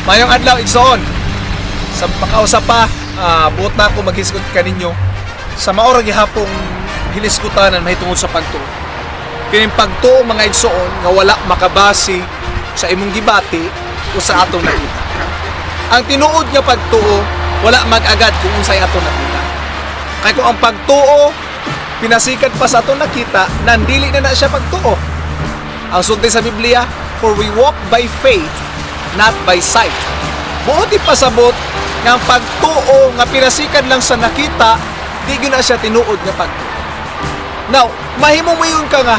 Mayong adlaw igsoon. Sa pakausap pa, buot na ako maghisgot kaninyo sa maorang gihapong hiliskutanan mahitungod sa pagtuo. Kining pagtuo mga igsoon nga wala makabasi sa imong gibati o sa atong nakita. Ang tinuod nga pagtuo wala mag-agad kung unsay atong nakita. Kay kung ang pagtuo pinasikat pa sa atong nakita, nandili na siya pagtuo. Ang sulti sa Biblia, for we walk by faith, not by sight. Buoti pasabot nga ang pagtuo nga pinasikan lang sa nakita, di gyud na siya tinuod nga pagtuo. Now, mahimo-mayon ka nga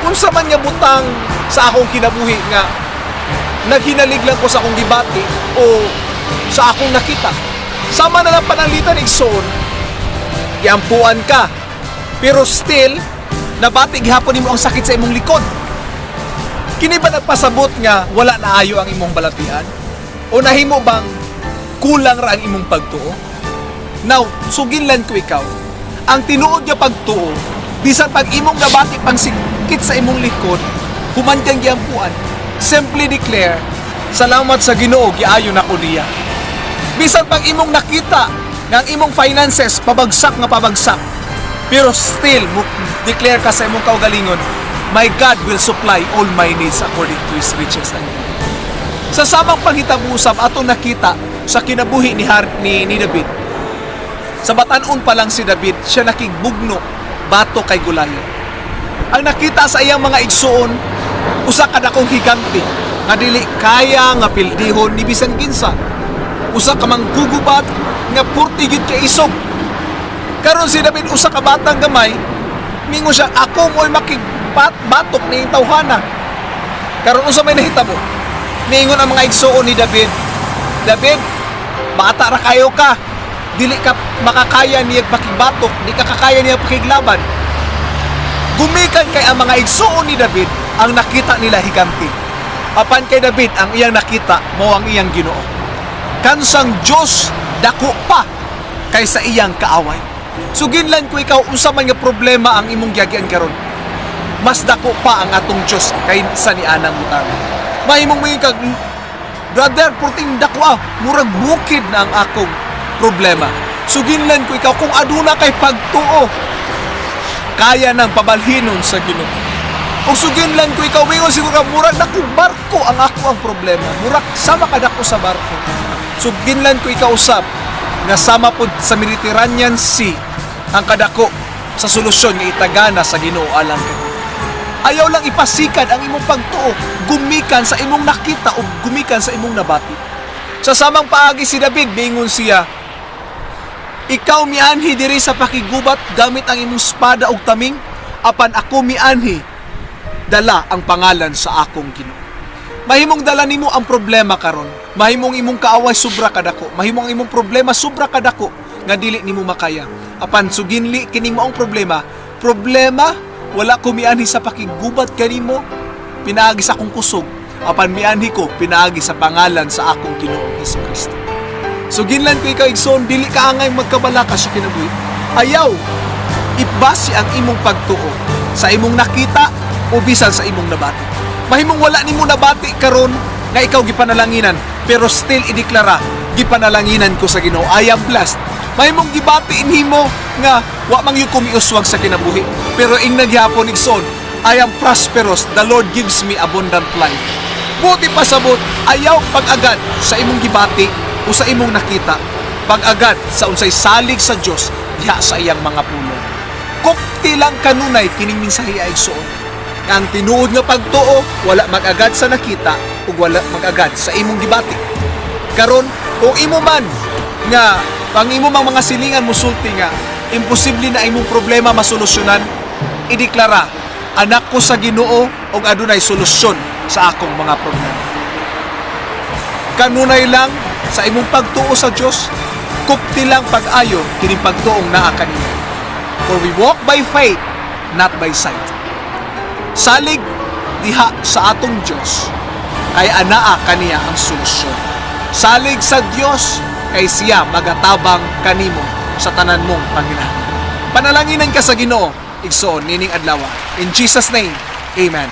unsa man nga butang sa akong kinabuhi nga naghinalig lang ko sa akong gibati o sa akong nakita. Sama na lang pananglitan igsoon, giampuan ka, pero still nabati gihapon nimo ang sakit sa imong likod. Kini ba nagpasabot nga wala na ayo ang imong balatian? O nahimo bang kulang ra ang imong pagtuo? Now, suginlan ko ikaw. Ang tinuod nga pagtuo, bisan pag imong nabati pang sikit sa imong likod, human kang giampuan, simply declare, salamat sa Ginoo, giayo na ko niya. Bisan pag imong nakita nga ang imong finances pabagsak nga pabagsak, pero still declare ka sa imong kaugalingon, my God will supply all my needs according to His riches and glory. Sa samang panghitabo-usab atong nakita sa kinabuhi ni David. Sa batan-on pa lang si David, siya nakigbugno bato kay Goliath. Ang nakita sa iyang mga igsoon, usa ka dakong higante nga dili kaya nga pildihon ni bisan kinsa. Usa ka manggugubat nga 40 gyud ka isog. Karon si David usa ka batang gamay, mingon siya, ako mo'y batok ni tawhana. Karon unsa may nahitabo? Mingon ang mga igsoon ni David, David, bata ra kayo ka. Dili ka makakaya niya pakibatok, di ka kakaya niya pakiglaban. Gumikan kay ang mga igsoon ni David ang nakita nila higanti. Apan kay David ang iyang nakita mao ang iyang Ginoo. Kansang Dios dako pa kaysa iyang kaaway. Suginlan ko ikaw unsa man nga problema ang imong giagian karon, mas dako pa ang atong Diyos kaysa ni anang butang. Mahimong may kag, brother, purting dako murag bukid na ang akong problema. Suginlan ko ikaw kung aduna kay pagtuo, kaya nang pabalhinon sa Ginoo. O suginlan ko ikaw, mingon siguro murag dako barko ang ako ang problema. Murag sama ka dako sa barko. Suginlan ko ikaw usab nga sama pod sa Mediterranean Sea ang kadako sa solusyon nga itagana sa Ginoo alang ka. Ayaw lang ipasikad ang imong pagtuo, gumikan sa imong nakita o gumikan sa imong nabati. Sa samang paagi si David, bingon siya, ikaw mianhi diri sa pakigubat gamit ang imong espada ug taming, apan ako mianhi dala ang pangalan sa akong Ginoo. Mahimong dala nimo ang problema karon. Mahimong imong kaaway sobra kadako. Mahimong imong problema sobra kadako nga dili nimo makaya. Apan suginli kini mo ang problema. Problema wala ko mianhi sa pakigubat kanimo, pinaagi sa akong kusog. Apan mianhi ko pinaagi sa pangalan sa akong Ginoo Hesukristo. Suginlan ko ikaw igsoon, dili ka angay magkabalaka sa kinabuhi. Ayaw ibasi ang imong pagtuo sa imong nakita o bisan sa imong nabati. Mahimong wala nimo nabati karon nga ikaw gipanalanginan, pero still ideklara, gipanalanginan ko sa Ginoo. I am blessed. Mahimong gibati nimo nga wa man gyud ko miuswag sa kinabuhi, pero ing naghapon igsoon, I am prosperous. The Lord gives me abundant life. Buti pasabot, ayaw pag-agad sa imong gibati o sa imong nakita, pag-agad sa unsay salig sa Dios diha sa iyang mga pulong. Kupti lang kanunay kining mensahe ay igsoon. Ang tinuod nga pagtuo wala mag-agad sa nakita ug wala mag-agad sa imong gibati. Karon kung imo man nga pang imo mang mga silingan musulti nga imposible na imong problema masolusyonan, ideklara, anak ko sa Ginoo ug adunay solusyon sa akong mga problema. Kanunay lang sa imong pagtuo sa Dios, kupti lang pag-ayo kining pagtuong naa kaniya. For we walk by faith, not by sight. Salig diha sa atong Dios kay anaa kaniya ang solusyon. Salig sa Dios kay siya magatabang kanimo sa tanan mong panginabuhi. Panalanginan ka sa Ginoo igsoon nining adlaw. In Jesus name, amen.